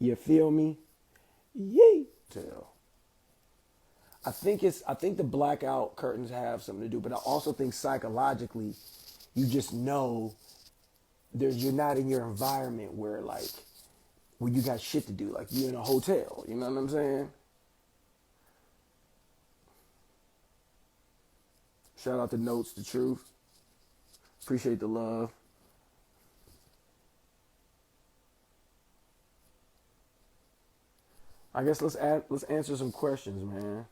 You feel me? Yay. Tell. I think the blackout curtains have something to do, but I also think psychologically, you just know you're not in your environment where you got shit to do, like you in a hotel. You know what I'm saying? Shout out to Notes, the truth. Appreciate the love. I guess let's answer some questions, man.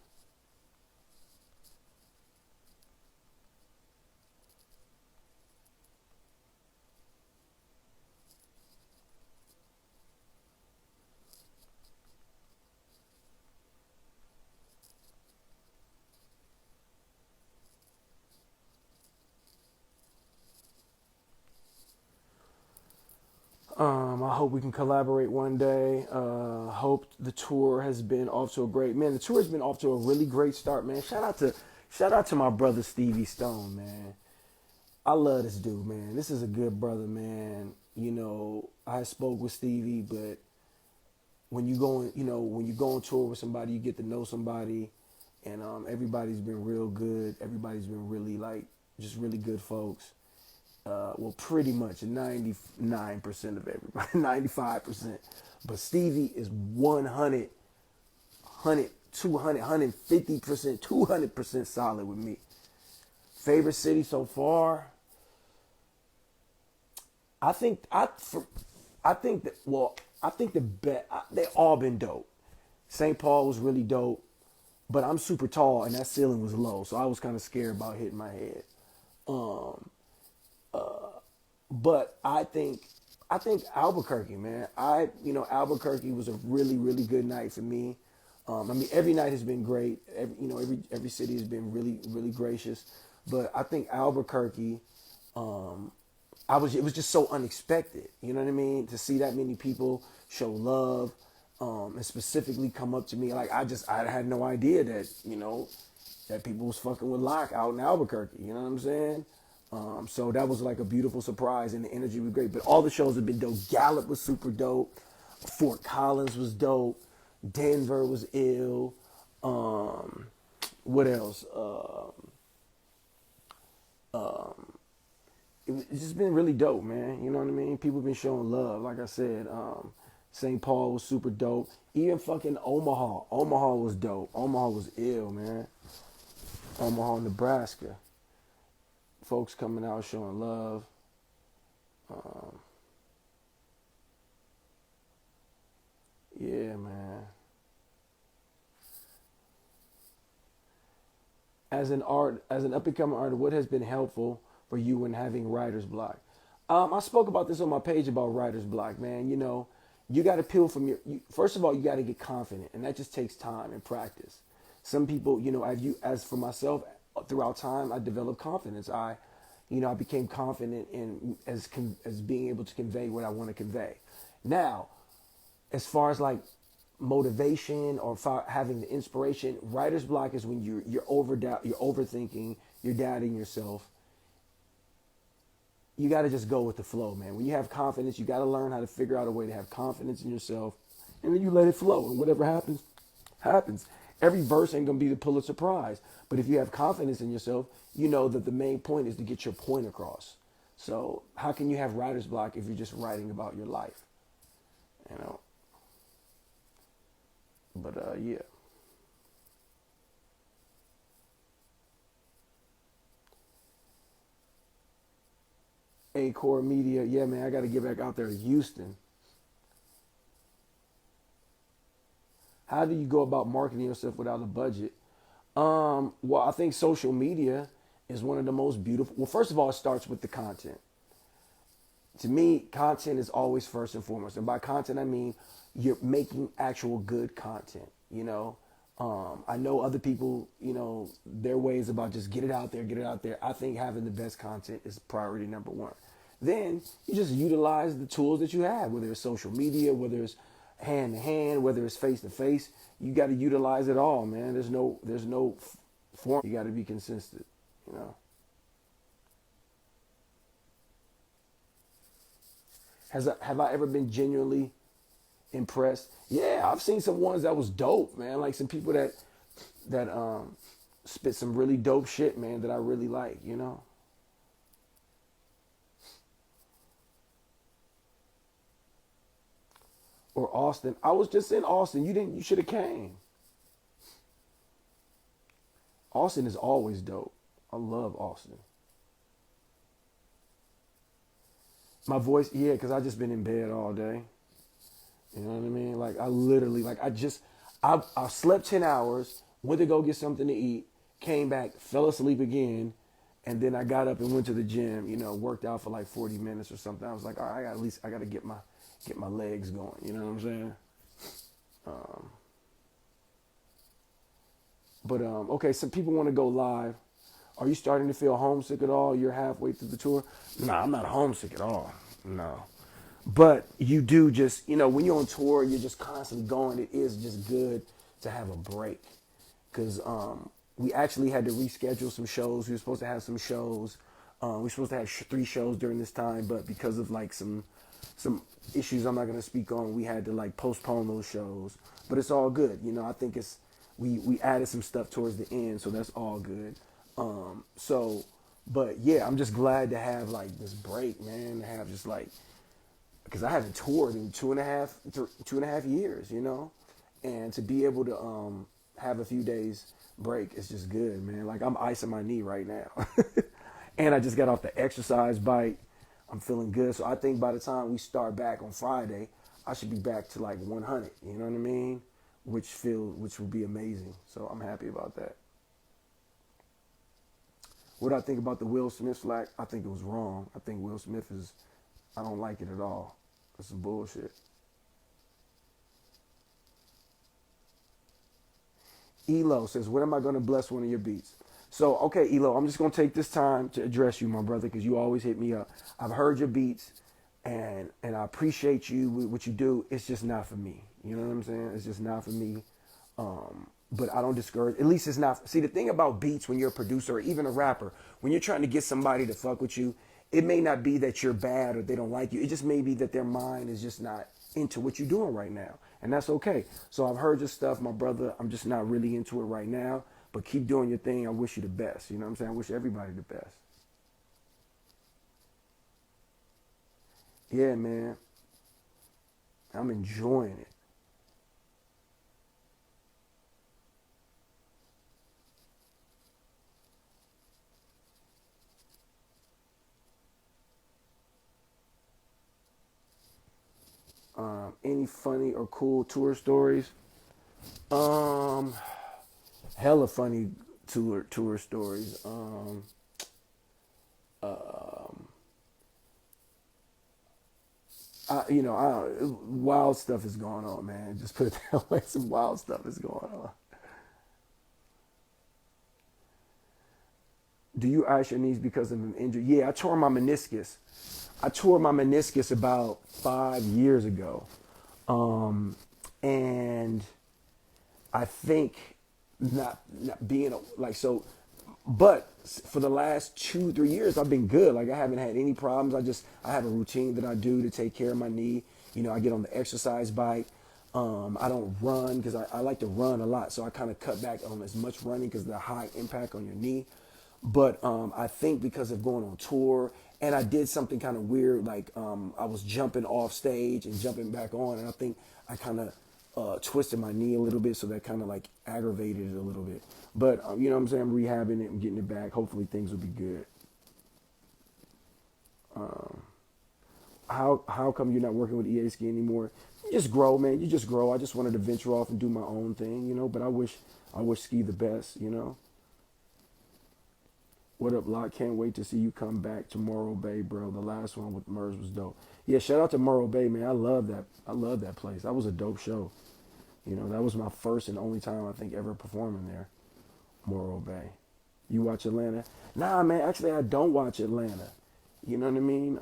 I hope we can collaborate one day. Hope the tour has been off to a great man. The tour has been off to a really great start, man. Shout out to my brother Stevie Stone, man. I love this dude, man. This is a good brother, man. I spoke with Stevie, but when you go on tour with somebody, you get to know somebody, and everybody's been real good. Everybody's been really just really good folks. Well, pretty much 99% of everybody, 95%. But Stevie is 100, 200, 150%, 200% solid with me. Favorite city so far? I think I think that I think they all been dope. St. Paul was really dope, but I'm super tall and that ceiling was low, so I was kind of scared about hitting my head. Um, but I think Albuquerque, man. Albuquerque was a really really good night for me. I mean, every night has been great. Every city has been really really gracious, but I think Albuquerque. Um, it was just so unexpected. You know what I mean? To see that many people show love, and specifically come up to me. I had no idea that people was fucking with Lock out in Albuquerque. You know what I'm saying? So that was like a beautiful surprise, and the energy was great. But all the shows have been dope. Gallup was super dope. Fort Collins was dope. Denver was ill. Um, what else? It's just been really dope, man. You know what I mean? People been showing love. Like I said, St. Paul was super dope. Even fucking Omaha. Omaha was dope. Omaha was ill, man. Omaha, Nebraska. Folks coming out showing love. Um, yeah, man. As an up and coming artist, what has been helpful for you when having writer's block? I spoke about this on my page about writer's block, man. You got to peel from first of all, you got to get confident, and that just takes time and practice. Some people, as for myself, throughout time, I developed confidence. I became confident in as being able to convey what I want to convey. Now, as far as like motivation or having the inspiration, writer's block is when you're overthinking, you're doubting yourself. You got to just go with the flow, man. When you have confidence, you got to learn how to figure out a way to have confidence in yourself, and then you let it flow, and whatever happens, happens. Every verse ain't gonna be the Pulitzer Prize, but if you have confidence in yourself, you know that the main point is to get your point across. So how can you have writer's block if you're just writing about your life? You know. But yeah. A Core Media, yeah, man, I got to get back out there to Houston. How do you go about marketing yourself without a budget? Well, I think social media is one of the most beautiful. Well, first of all, it starts with the content. To me, content is always first and foremost. And by content, I mean you're making actual good content. I know other people, their ways about just get it out there, get it out there. I think having the best content is priority number one. Then you just utilize the tools that you have, whether it's social media, whether it's hand to hand, whether it's face to face. You got to utilize it all, man. There's no form. You got to be consistent. You know. Have I ever been genuinely impressed. Yeah, I've seen some ones that was dope, man. Like some people that spit some really dope shit, man, that I really like, you know. Or Austin. I was just in Austin. You should have came. Austin is always dope. I love Austin. My voice, yeah, because I just been in bed all day. You know what I mean? Like I literally, like I slept 10 hours, went to go get something to eat, came back, fell asleep again, and then I got up and went to the gym. You know, worked out for like 40 minutes or something. I was like, all right, at least I got to get my legs going. You know what I'm saying? Um, but okay, some people want to go live. Are you starting to feel homesick at all? You're halfway through the tour. Nah, I'm not homesick at all. No. But you do just, you know, when you're on tour, you're just constantly going. It is just good to have a break. Because we actually had to reschedule some shows. We were supposed to have some shows. We were supposed to have 3 shows during this time. But because of like some issues I'm not going to speak on, we had to like postpone those shows. But it's all good. You know, I think we added some stuff towards the end. So that's all good. So, but yeah, I'm just glad to have like this break, man. To have just like, because I haven't toured in 2.5 years, you know, and to be able to have a few days break is just good, man. Like I'm icing my knee right now, and I just got off the exercise bike. I'm feeling good, so I think by the time we start back on Friday, I should be back to like 100. You know what I mean? Which would be amazing. So I'm happy about that. What I think about the Will Smith flack, I think it was wrong. I think Will Smith I don't like it at all. It's some bullshit. Elo says, when am I going to bless one of your beats? So, okay, Elo, I'm just going to take this time to address you, my brother, because you always hit me up. I've heard your beats, and I appreciate you with what you do. It's just not for me. You know what I'm saying? It's just not for me. But I don't discourage. At least it's not. See, the thing about beats when you're a producer or even a rapper, when you're trying to get somebody to fuck with you, it may not be that you're bad or they don't like you. It just may be that their mind is just not into what you're doing right now. And that's okay. So I've heard your stuff, my brother. I'm just not really into it right now. But keep doing your thing. I wish you the best. You know what I'm saying? I wish everybody the best. Yeah, man. I'm enjoying it. Any funny or cool tour stories? Um, Hella funny tour stories. Um, wild stuff is going on, man. Just put it that way. Some wild stuff is going on. Do you ice your knees because of an injury? Yeah, I tore my meniscus. I tore my meniscus about 5 years ago. And I think not being like so, but for the last 2 3 years I've been good. Like I haven't had any problems. I have a routine that I do to take care of my knee. You know, I get on the exercise bike. I don't run because I like to run a lot, so I kind of cut back on as much running because of the high impact on your knee. But I think because of going on tour, and I did something kind of weird, like I was jumping off stage and jumping back on, and I think I kind of twisted my knee a little bit, so that kind of like aggravated it a little bit. But you know what I'm saying? I'm rehabbing it and getting it back. Hopefully things will be good. How come you're not working with EA Ski anymore? You just grow, man. You just grow. I just wanted to venture off and do my own thing, you know. But I wish Ski the best, you know. What up, Lock? Can't wait to see you come back tomorrow, Bay, bro. The last one with Murs was dope. Yeah, shout out to Morro Bay, man. I love that. I love that place. That was a dope show. You know, that was my first and only time I think ever performing there. Morro Bay. You watch Atlanta? Nah, man. Actually, I don't watch Atlanta. You know what I mean?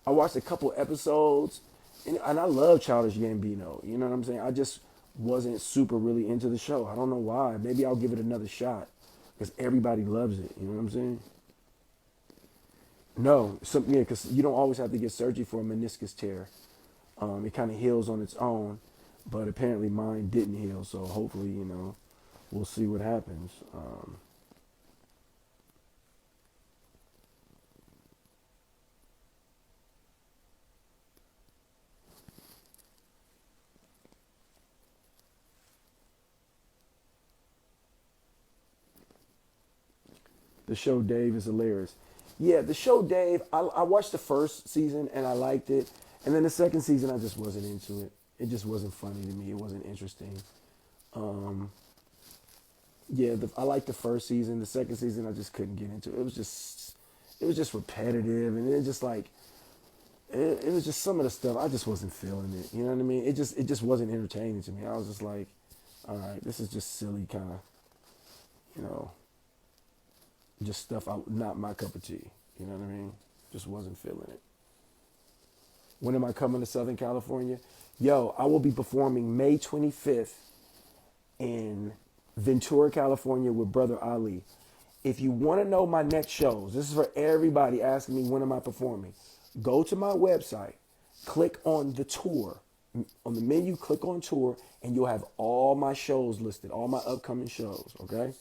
I watched a couple episodes, and I love Childish Gambino. You know what I'm saying? I just wasn't super really into the show. I don't know why. Maybe I'll give it another shot because everybody loves it. You know what I'm saying? No, yeah, because you don't always have to get surgery for a meniscus tear. It kind of heals on its own, but apparently mine didn't heal. So hopefully, we'll see what happens. The show Dave is hilarious. Yeah, the show Dave, I watched the first season and I liked it. And then the second season, I just wasn't into it. It just wasn't funny to me. It wasn't interesting. Um, yeah, I liked the first season. The second season, I just couldn't get into it. It was just repetitive. And it just like, it was just some of the stuff. I just wasn't feeling it. You know what I mean? It just wasn't entertaining to me. I was just like, all right, this is just silly kind of, you know, just stuff not my cup of tea. You know what I mean? Just wasn't feeling it. When am I coming to Southern California? Yo, I will be performing May 25th in Ventura, California with Brother Ali. If you want to know my next shows, this is for everybody asking me when am I performing. Go to my website, click on the tour. On the menu, click on tour, and you'll have all my shows listed, all my upcoming shows, okay?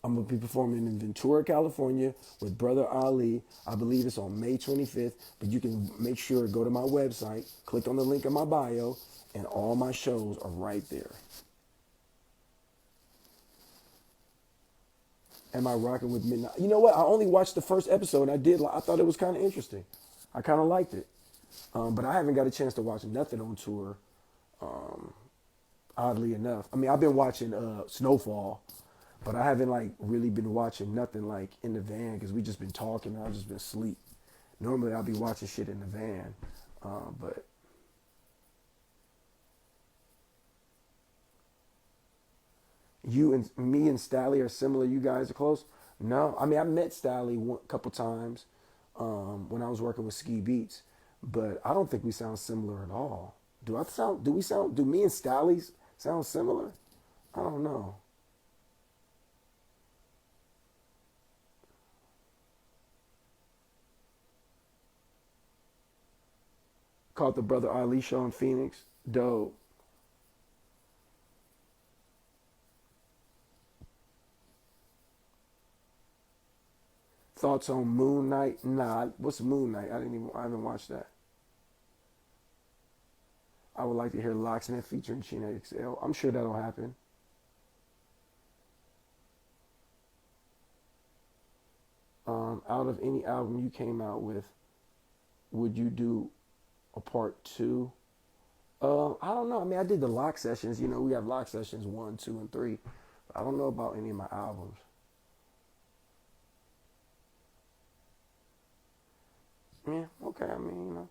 I'm going to be performing in Ventura, California with Brother Ali. I believe it's on May 25th, but you can make sure to go to my website, click on the link in my bio, and all my shows are right there. Am I rocking with Midnight? You know what? I only watched the first episode, and I thought it was kind of interesting. I kind of liked it. But I haven't got a chance to watch nothing on tour, oddly enough. I mean, I've been watching Snowfall, but I haven't like really been watching nothing like in the van because we just been talking and I've just been asleep. Normally I'll be watching shit in the van, but you and me and Stally are similar. You guys are close. No, I mean I met Stally a couple times when I was working with Ski Beats, but I don't think we sound similar at all. Do me and Stally sound similar? I don't know. Caught the Brother Ali show in Phoenix. Dope. Thoughts on Moon Knight? Nah, what's Moon Knight? I haven't watched that. I would like to hear Locksmith featuring China XL. I'm sure that'll happen. Out of any album you came out with, would you do a part two? I don't know. I mean, I did the lock sessions. You know, we have lock sessions 1, 2, and 3. I don't know about any of my albums. Yeah, okay. I mean,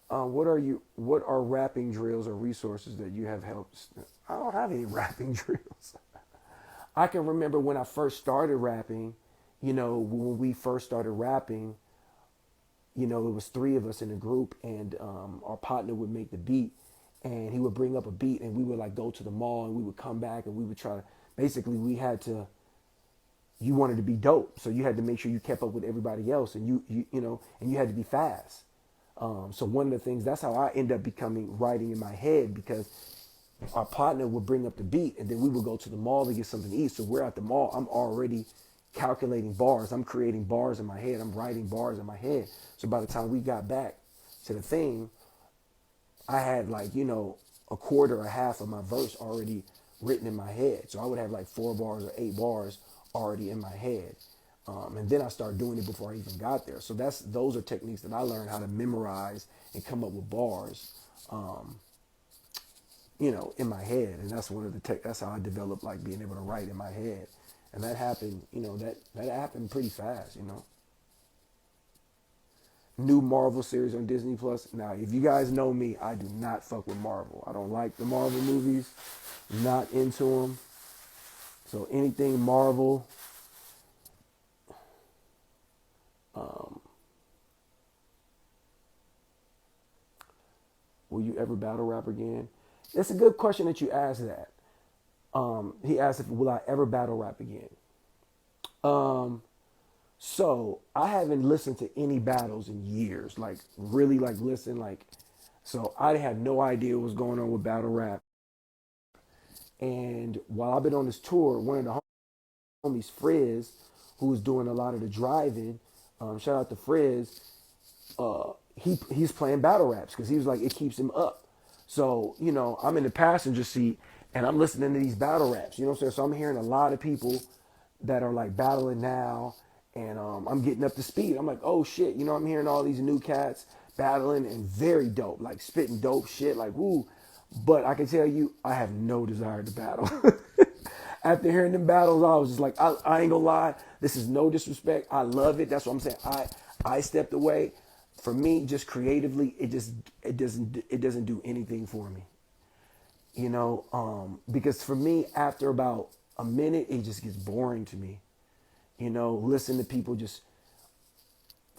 what are rapping drills or resources that you have helped? I don't have any rapping drills. I can remember when I first started rapping, when we first started rapping, it was three of us in a group, and our partner would make the beat, and he would bring up a beat, and we would like go to the mall, and we would come back, and we would try to. Basically, you wanted to be dope, so you had to make sure you kept up with everybody else, and and you had to be fast. So one of the things, that's how I end up becoming writing in my head, because our partner would bring up the beat, and then we would go to the mall to get something to eat. So we're at the mall. I'm already calculating bars. I'm creating bars in my head. I'm writing bars in my head. So by the time we got back to the thing, I had like, a quarter or half of my verse already written in my head. So I would have like 4 bars or 8 bars already in my head. And then I started doing it before I even got there. So those are techniques that I learned how to memorize and come up with bars, in my head. And that's that's how I developed like being able to write in my head. And that happened, that happened pretty fast. New Marvel series on Disney Plus. Now, if you guys know me, I do not fuck with Marvel. I don't like the Marvel movies. Not into them. So anything Marvel, will you ever battle rap again? It's a good question that you asked that. He asked if will I ever battle rap again. Um, so I haven't listened to any battles in years. Like really, like listen, like So I had no idea what was going on with battle rap. And while I've been on this tour, one of the homies, Frizz, who was doing a lot of the driving, shout out to Frizz, he's playing battle raps because he was like, it keeps him up. So, I'm in the passenger seat and I'm listening to these battle raps, you know what I'm saying? So I'm hearing a lot of people that are like battling now, and I'm getting up to speed. I'm like, oh shit, I'm hearing all these new cats battling and very dope, like spitting dope shit, like woo. But I can tell you, I have no desire to battle. After hearing them battles, I was just like, I ain't gonna lie, this is no disrespect. I love it. That's what I'm saying. I stepped away. For me, just creatively, it doesn't do anything for me. Because for me, after about a minute, it just gets boring to me. Listen to people just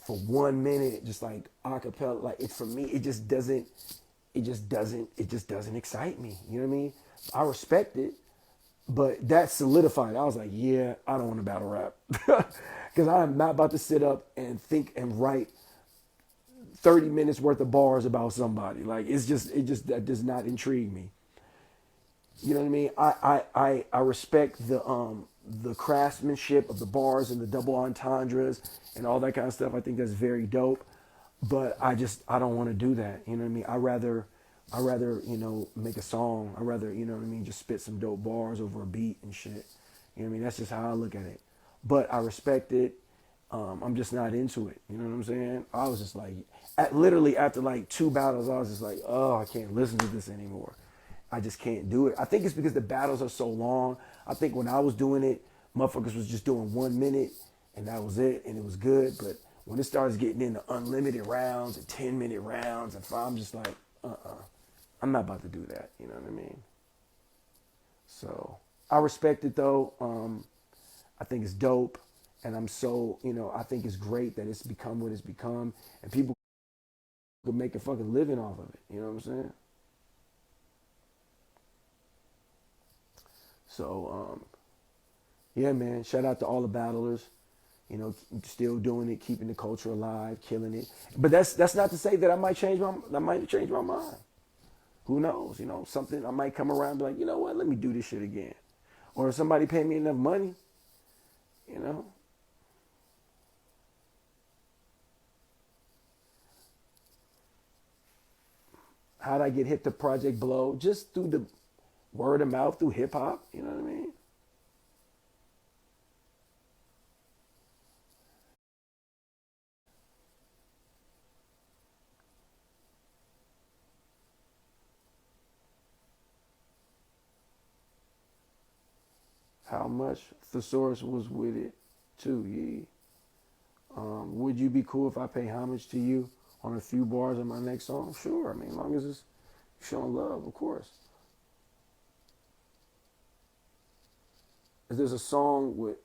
for 1 minute, just like acapella, like for me, it just doesn't excite me. You know what I mean? I respect it, but that solidified. I was like, yeah, I don't want to battle rap because I'm not about to sit up and think and write 30 minutes worth of bars about somebody. Like that does not intrigue me. You know what I mean? I respect the craftsmanship of the bars and the double entendres and all that kind of stuff. I think that's very dope. But I don't want to do that. You know what I mean? I rather make a song. I rather just spit some dope bars over a beat and shit. You know what I mean? That's just how I look at it. But I respect it. I'm just not into it. You know what I'm saying? I was just like, literally after like two battles, I was just like, oh, I can't listen to this anymore. I just can't do it. I think it's because the battles are so long. I think when I was doing it, motherfuckers was just doing 1 minute and that was it, and it was good. But when it starts getting into unlimited rounds and 10-minute rounds, and I'm just like, I'm not about to do that. You know what I mean? So I respect it though. I think it's dope, and I'm so I think it's great that it's become what it's become, and people could make a fucking living off of it. You know what I'm saying? So yeah, man. Shout out to all the battlers. Still doing it, keeping the culture alive, killing it. But that's not to say that I might change my mind. Who knows? Something I might come around and be like, you know what? Let me do this shit again. Or if somebody pay me enough money, you know. How'd I get hip to Project Blow? Just through the word of mouth, through hip hop. You know what I mean? How much thesaurus was with it, too, ye. Would you be cool if I pay homage to you on a few bars of my next song? Sure. I mean, as long as it's showing love, of course. If there's a song with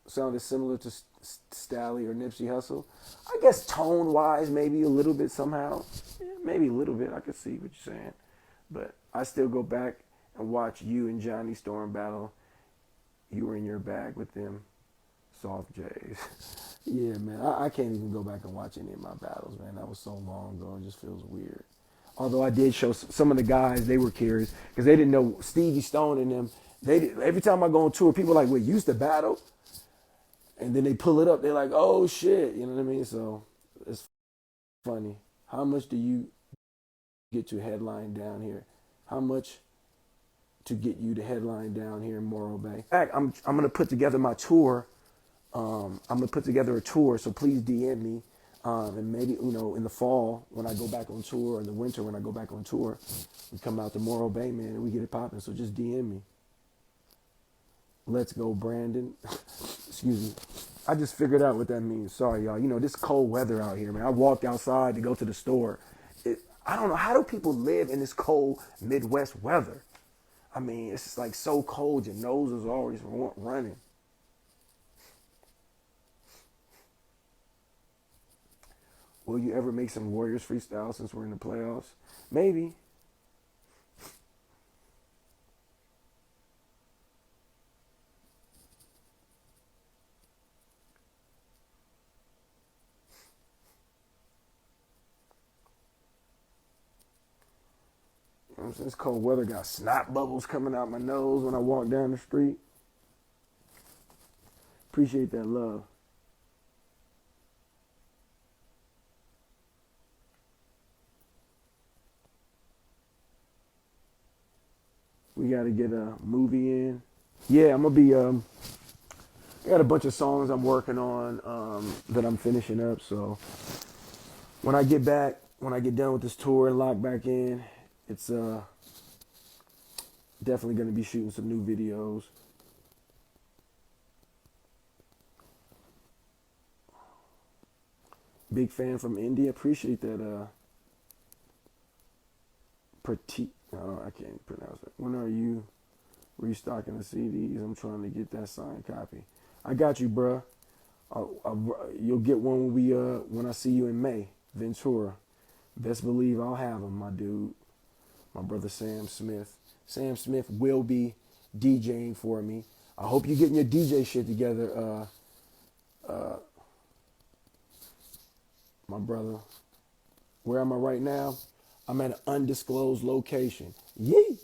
sounded similar to Stally or Nipsey Hussle, I guess tone wise, maybe a little bit somehow. Yeah, maybe a little bit. I could see what you're saying. But I still go back and watch you and Johnny Storm battle. You were in your bag with them soft J's. Yeah, man. I can't even go back and watch any of my battles, man. That was so long ago. It just feels weird. Although I did show some of the guys, they were curious because they didn't know Stevie Stone and them. Every time I go on tour, people are like, "Wait, you used to battle?" And then they pull it up. They're like, "Oh shit," you know what I mean? So it's funny. How much do you get to headline down here? How much to get you to headline down here in Morro Bay? In fact, I'm gonna put together my tour. I'm gonna put together a tour, so please DM me. And maybe in the fall when I go back on tour, or in the winter when I go back on tour, we come out to Morro Bay, man, and we get it popping. So just DM me. Let's go, Brandon. Excuse me. I just figured out what that means. Sorry, y'all. This cold weather out here, man. I walked outside to go to the store. I don't know. How do people live in this cold Midwest weather? I mean, it's just like so cold. Your nose is always running. Will you ever make some Warriors freestyle since we're in the playoffs? Maybe. This cold weather got snot bubbles coming out my nose when I walk down the street. Appreciate that love. We got to get a movie in. Yeah, I'm gonna be. I got a bunch of songs I'm working on that I'm finishing up. So when I get back, when I get done with this tour and lock back in, it's definitely gonna be shooting some new videos. Big fan from India. Appreciate that. I can't pronounce it. When are you restocking the CDs? I'm trying to get that signed copy. I got you, bruh. You'll get one when I see you in May, Ventura. Best believe I'll have them, my dude. My brother Sam Smith. Sam Smith will be DJing for me. I hope you're getting your DJ shit together, my brother. Where am I right now? I'm at an undisclosed location. Yee!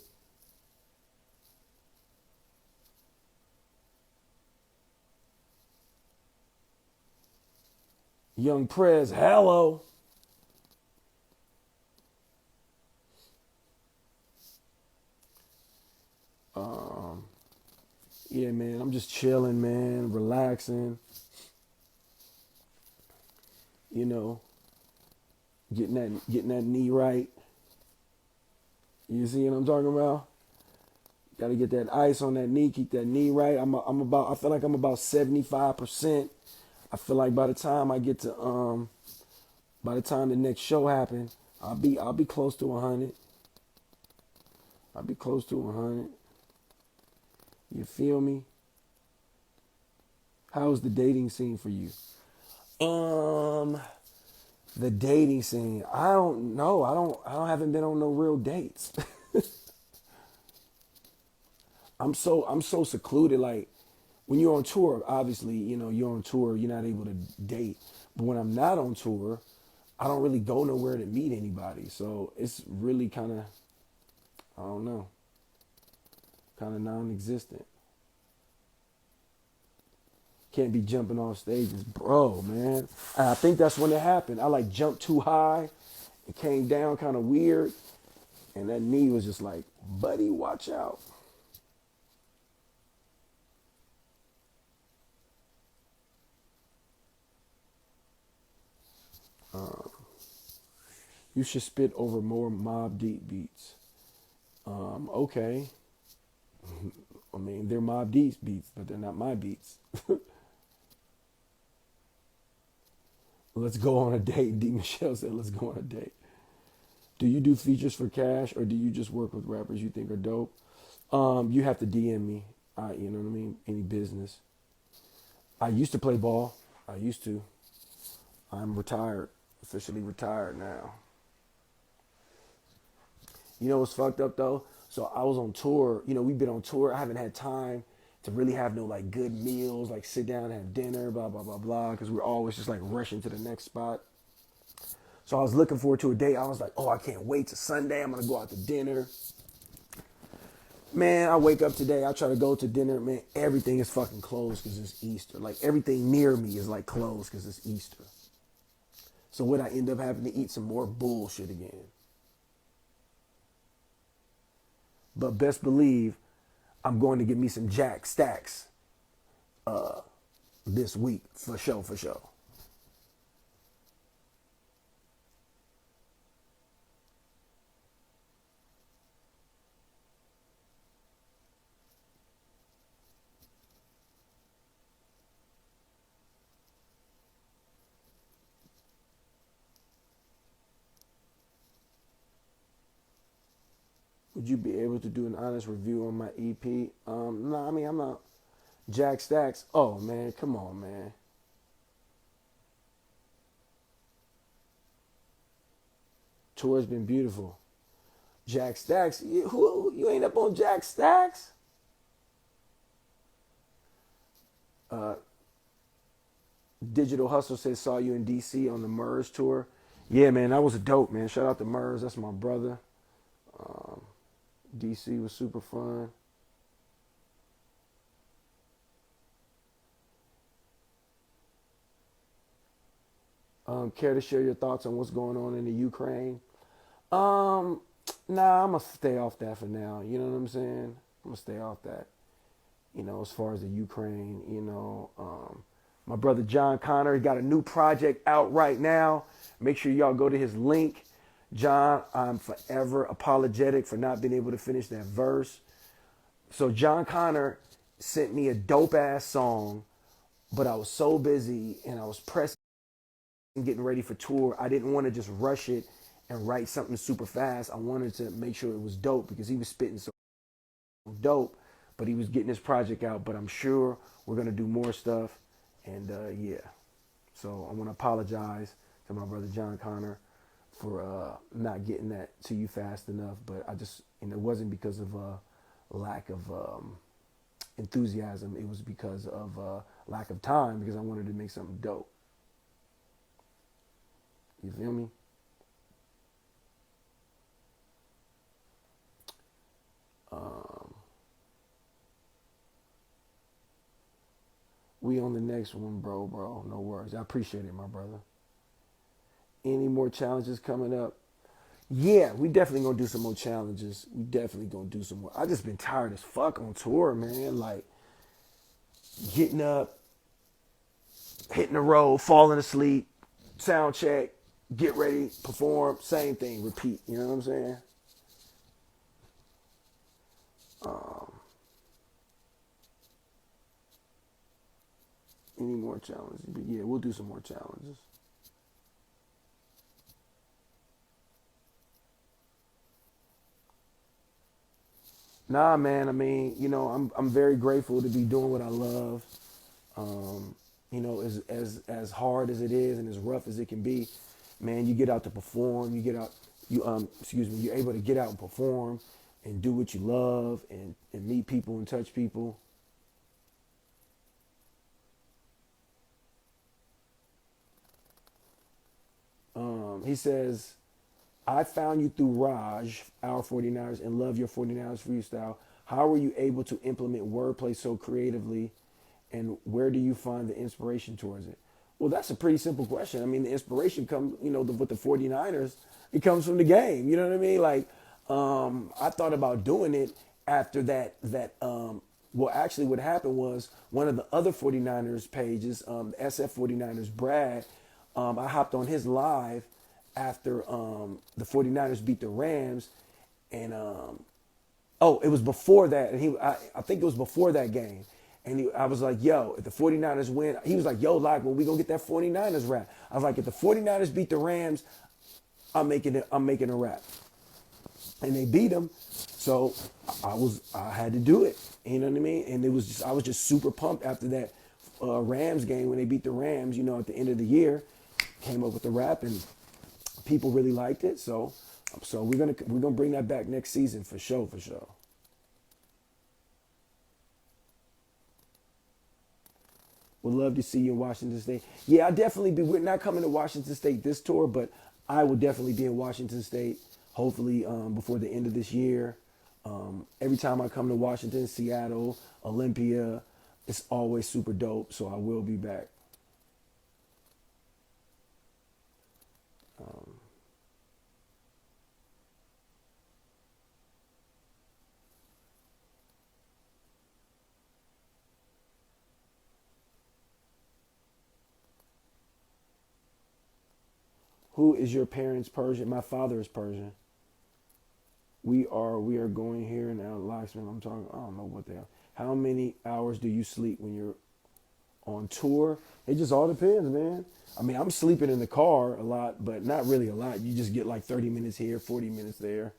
Young Prez, hello. Yeah, man, I'm just chilling, man, relaxing. You know, getting that knee right. You see what I'm talking about? Got to get that ice on that knee, keep that knee right. I feel like I'm about 75%. I feel like by the time the next show happens, I'll be close to 100. I'll be close to 100. You feel me? How's the dating scene for you? The dating scene. I don't know. I haven't been on no real dates. I'm so secluded. Like when you're on tour, obviously, you're on tour, you're not able to date. But when I'm not on tour, I don't really go nowhere to meet anybody. So it's really kind of, I don't know, kind of non-existent. Can't be jumping off stages, bro, man. And I think that's when it happened. I like jumped too high. It came down kind of weird. And that knee was just like, buddy, watch out. You should spit over more Mob Deep beats. Okay. I mean, they're Mob Deep beats, but they're not my beats. Let's go on a date. D. Michelle said, let's go on a date. Do you do features for cash or do you just work with rappers you think are dope? You have to DM me. You know what I mean? Any business. I used to play ball. I used to. I'm retired. Officially retired now. You know what's fucked up though? So I was on tour. We've been on tour. I haven't had time to really have no like good meals, like sit down and have dinner, blah, blah, blah, blah. Because we're always just like rushing to the next spot. So I was looking forward to a day. I was like, oh, I can't wait till Sunday. I'm going to go out to dinner. Man, I wake up today. I try to go to dinner. Man, everything is fucking closed because it's Easter. Like everything near me is like closed because it's Easter. So what I end up having to eat some more bullshit again. But best believe I'm going to get me some Jack Stacks this week for sure, for sure. Would you be able to do an honest review on my EP? No, I mean, I'm not. Jack Stacks. Oh, man, come on, man. Tour's been beautiful. Jack Stacks. You ain't up on Jack Stacks? Digital Hustle says, saw you in DC on the Murs tour. Yeah, man, that was dope, man. Shout out to Murs. That's my brother. DC was super fun. Care to share your thoughts on what's going on in the Ukraine? Um, nah, I'm gonna stay off that for now. You know what I'm saying? I'm gonna stay off that. As far as the Ukraine, my brother John Connor, he got a new project out right now. Make sure y'all go to his link. John, I'm forever apologetic for not being able to finish that verse. So John Connor sent me a dope ass song, but I was so busy and I was pressing, getting ready for tour. I didn't want to just rush it and write something super fast. I wanted to make sure it was dope because he was spitting so dope, but he was getting his project out. But I'm sure we're gonna do more stuff, and yeah. So I want to apologize to my brother John Connor for not getting that to you fast enough. But I just, it wasn't because of lack of enthusiasm. It was because of lack of time because I wanted to make something dope. You feel me? Um, we on the next one, bro. No worries. I appreciate it, my brother. Any more challenges coming up? Yeah, we definitely gonna do some more challenges. We definitely gonna do some more. I just been tired as fuck on tour, man. Like getting up, hitting the road, falling asleep, sound check, get ready, perform, same thing, repeat. You know what I'm saying? Um, any more challenges? But yeah, we'll do some more challenges. Nah, man. I mean, I'm very grateful to be doing what I love. Um, as hard as it is and as rough as it can be, man, you get out to perform. You get out. Excuse me. You're able to get out and perform and do what you love and meet people and touch people. He says, I found you through Raj, our 49ers, and love your 49ers freestyle. How were you able to implement wordplay so creatively, and where do you find the inspiration towards it? Well, that's a pretty simple question. I mean, the inspiration comes, with the 49ers, it comes from the game. You know what I mean? Like, I thought about doing it after well, actually, what happened was one of the other 49ers pages, SF 49ers, Brad, I hopped on his live after the 49ers beat the Rams. And oh, it was before that. And I think it was before that game. And I was like, yo, if the 49ers win, he was like, yo, like, when we gonna get that 49ers rap? I was like, if the 49ers beat the Rams, I'm making a rap. And they beat them. So I had to do it. You know what I mean? And I was just super pumped after that Rams game when they beat the Rams, at the end of the year. Came up with the rap and people really liked it. So we're gonna bring that back next season for sure, for sure. Would love to see you in Washington State. Yeah, I definitely be. We're not coming to Washington State this tour, but I will definitely be in Washington State. Hopefully before the end of this year. Every time I come to Washington, Seattle, Olympia, it's always super dope. So I will be back. Um, who is your parents Persian? My father is Persian. We are going here and now, Locksmith. I'm talking. I don't know what the hell. How many hours do you sleep when you're on tour? It just all depends, man. I mean, I'm sleeping in the car a lot, but not really a lot. You just get like 30 minutes here, 40 minutes there,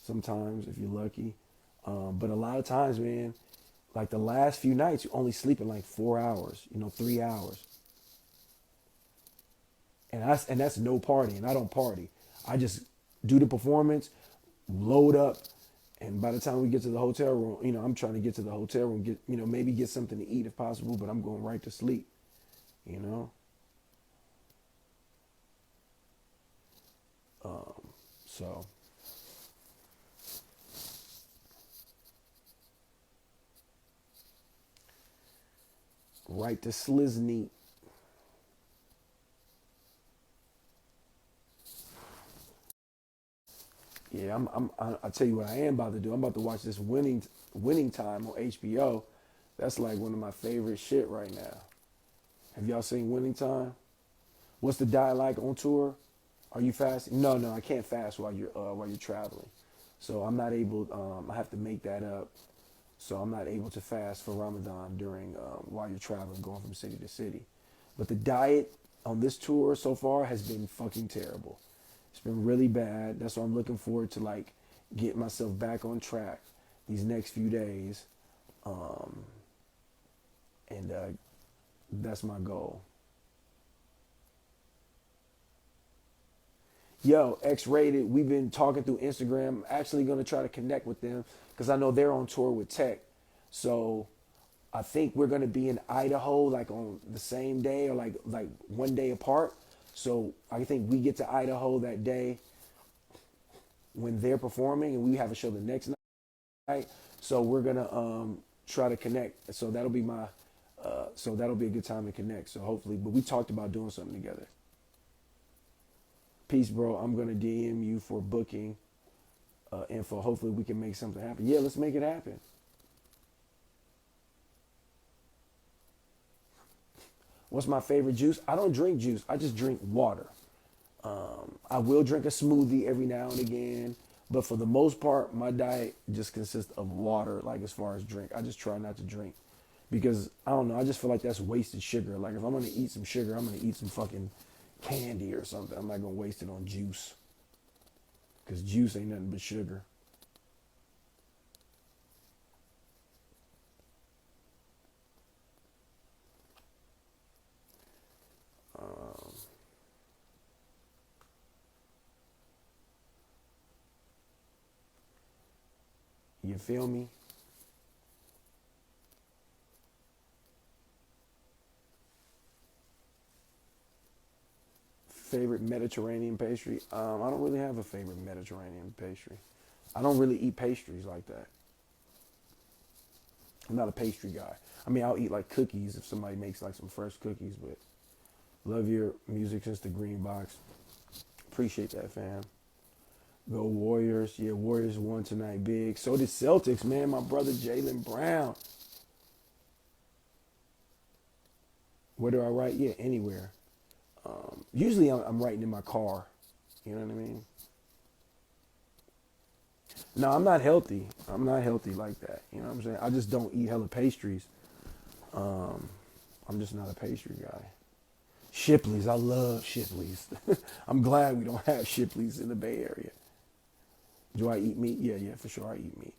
sometimes if you're lucky. But a lot of times, man, like the last few nights, you only sleep in like 4 hours, 3 hours, and that's no partying. I don't party. I just do the performance, load up, and by the time we get to the hotel room, I'm trying to get to the hotel room, get maybe get something to eat if possible, but I'm going right to sleep. You know. Um, so Right to Slizney. Yeah, I tell you what I am about to do. I'm about to watch this Winning Time on HBO. That's like one of my favorite shit right now. Have y'all seen Winning Time? What's the diet like on tour? Are you fasting? No, no, I can't fast while you're traveling. So I'm not able. I have to make that up. So I'm not able to fast for Ramadan during while you're traveling, going from city to city. But the diet on this tour so far has been fucking terrible. It's been really bad. That's why I'm looking forward to like get myself back on track these next few days, um, and that's my goal. Yo, X-Rated, we've been talking through Instagram. I'm actually going to try to connect with them because I know they're on tour with Tech. So I think we're going to be in Idaho like on the same day or like one day apart. So I think we get to Idaho that day when they're performing and we have a show the next night. So we're going to try to connect. So that'll be a good time to connect. So hopefully, but we talked about doing something together. Peace, bro. I'm gonna DM you for booking info. Hopefully, we can make something happen. Yeah, let's make it happen. What's my favorite juice? I don't drink juice. I just drink water. I will drink a smoothie every now and again, but for the most part, my diet just consists of water. Like as far as drink, I just try not to drink because I don't know. I just feel like that's wasted sugar. Like if I'm gonna eat some sugar, I'm gonna eat some fucking candy or something. I'm not gonna waste it on juice because juice ain't nothing but sugar. Um, you feel me? Favorite Mediterranean pastry? I don't really have a favorite Mediterranean pastry. I don't really eat pastries like that. I'm not a pastry guy. I mean, I'll eat like cookies if somebody makes like some fresh cookies, but love your music since the green box. Appreciate that, fam. Go Warriors. Yeah, Warriors won tonight big. So did Celtics, man. My brother Jalen Brown. Where do I write? Yeah, anywhere. Usually I'm writing in my car. You know what I mean? No, I'm not healthy. I'm not healthy like that. You know what I'm saying? I just don't eat hella pastries. Um, I'm just not a pastry guy. Shipley's, I love Shipley's. I'm glad we don't have Shipley's in the Bay Area. Do I eat meat? Yeah, yeah, for sure I eat meat.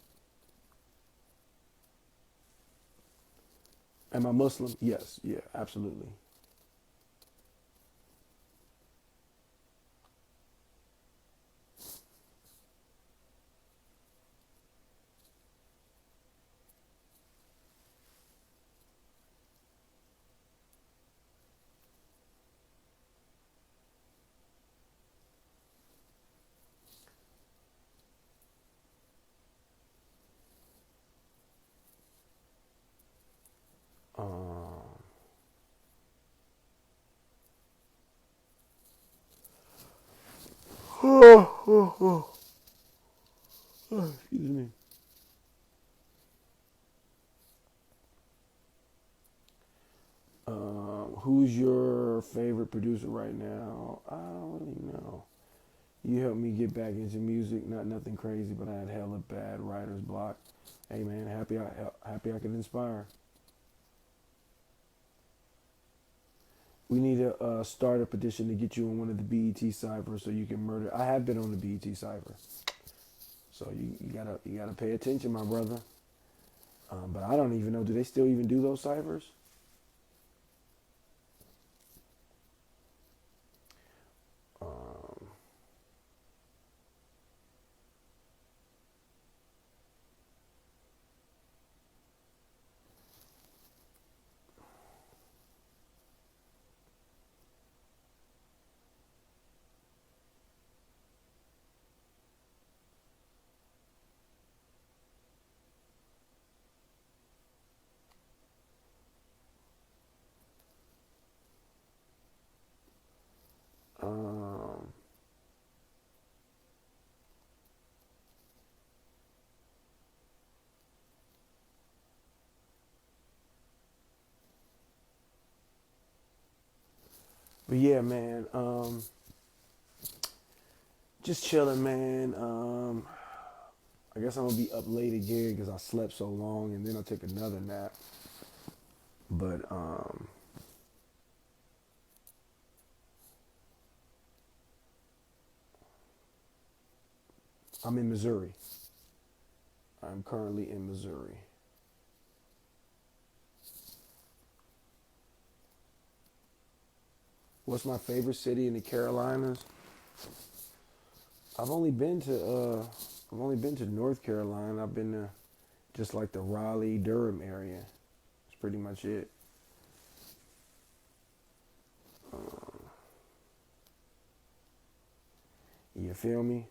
Am I Muslim? Yes, yeah, absolutely. Um, excuse me. Who's your favorite producer right now? I don't really know. You helped me get back into music. Not nothing crazy, but I had hella bad writer's block. Hey man, happy I could inspire. We need to start a petition to get you on one of the BET ciphers so you can murder. I have been on the BET cipher, so you gotta pay attention, my brother. But I don't even know. Do they still even do those ciphers? Um, But yeah, man, just chilling, man. I guess I'm gonna be up late again because I slept so long, and then I'll take another nap. But I'm in Missouri. I'm currently in Missouri. What's my favorite city in the Carolinas? I've only been to I've only been to North Carolina. I've been to just like the Raleigh, Durham area. That's pretty much it. You feel me?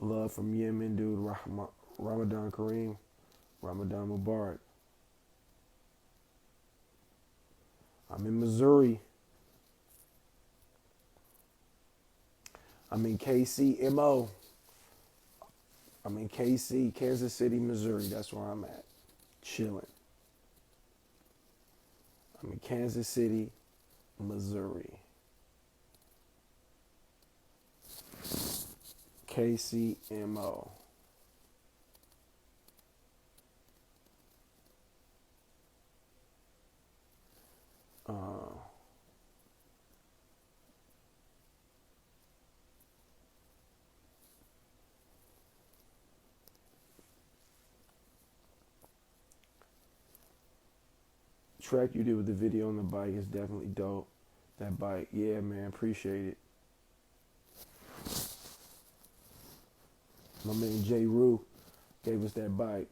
Love from Yemen, dude. Ramadan Kareem, Ramadan Mubarak. I'm in Missouri. I'm in KCMO. I'm in KC, Kansas City, Missouri. That's where I'm at. Chilling. I'm in Kansas City, Missouri. KCMO. Uh, track you did with the video on the bike is definitely dope. That bike, yeah, man, appreciate it. My man J. Rue gave us that bike.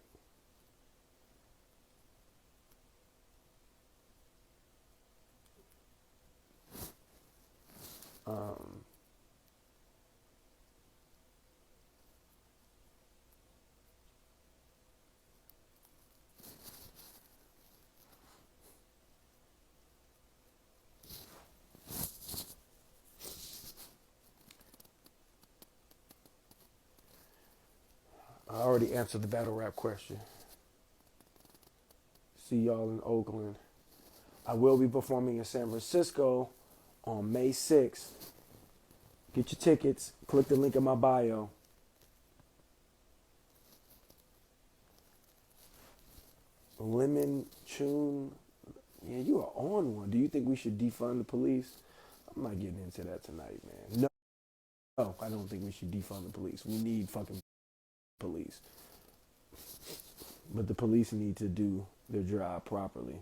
Um, I already answered the battle rap question. See y'all in Oakland. I will be performing in San Francisco on May 6th. Get your tickets. Click the link in my bio. Lemon Tune. Yeah, you are on one. Do you think we should defund the police? I'm not getting into that tonight, man. No, I don't think we should defund the police. We need fucking police. But the police need to do their job properly.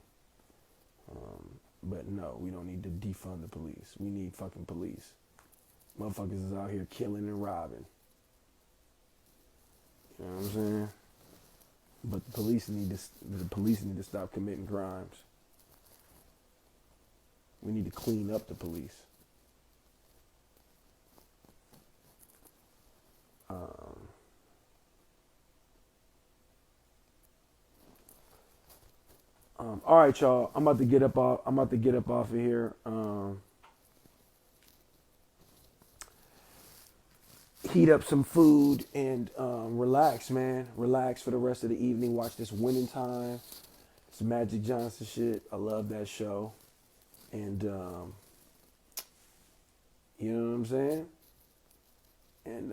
But no, we don't need to defund the police. We need fucking police. Motherfuckers is out here killing and robbing. You know what I'm saying? But the police need to stop committing crimes. We need to clean up the police. All right, y'all. I'm about to get up off. I'm about to get up off of here. Heat up some food and relax, man. Relax for the rest of the evening. Watch this Winning Time. It's Magic Johnson shit. I love that show. And you know what I'm saying? And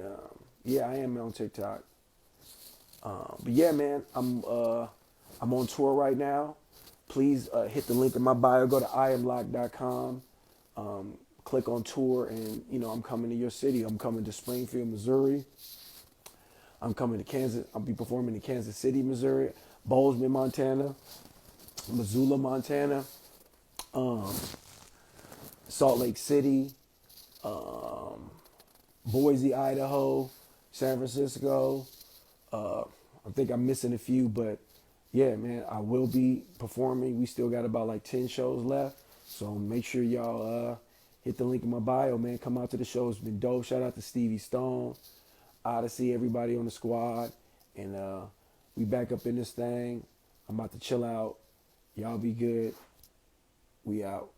yeah, I am on TikTok. But yeah, man, I'm on tour right now. Please hit the link in my bio. Go to iamlock.com. Click on tour, and I'm coming to your city. I'm coming to Springfield, Missouri. I'm coming to Kansas. I'll be performing in Kansas City, Missouri, Bozeman, Montana, Missoula, Montana, Salt Lake City, Boise, Idaho, San Francisco. I think I'm missing a few, but yeah, man, I will be performing. We still got about like 10 shows left. So make sure y'all hit the link in my bio, man. Come out to the show. It's been dope. Shout out to Stevie Stone, Odyssey, everybody on the squad. And we back up in this thing. I'm about to chill out. Y'all be good. We out.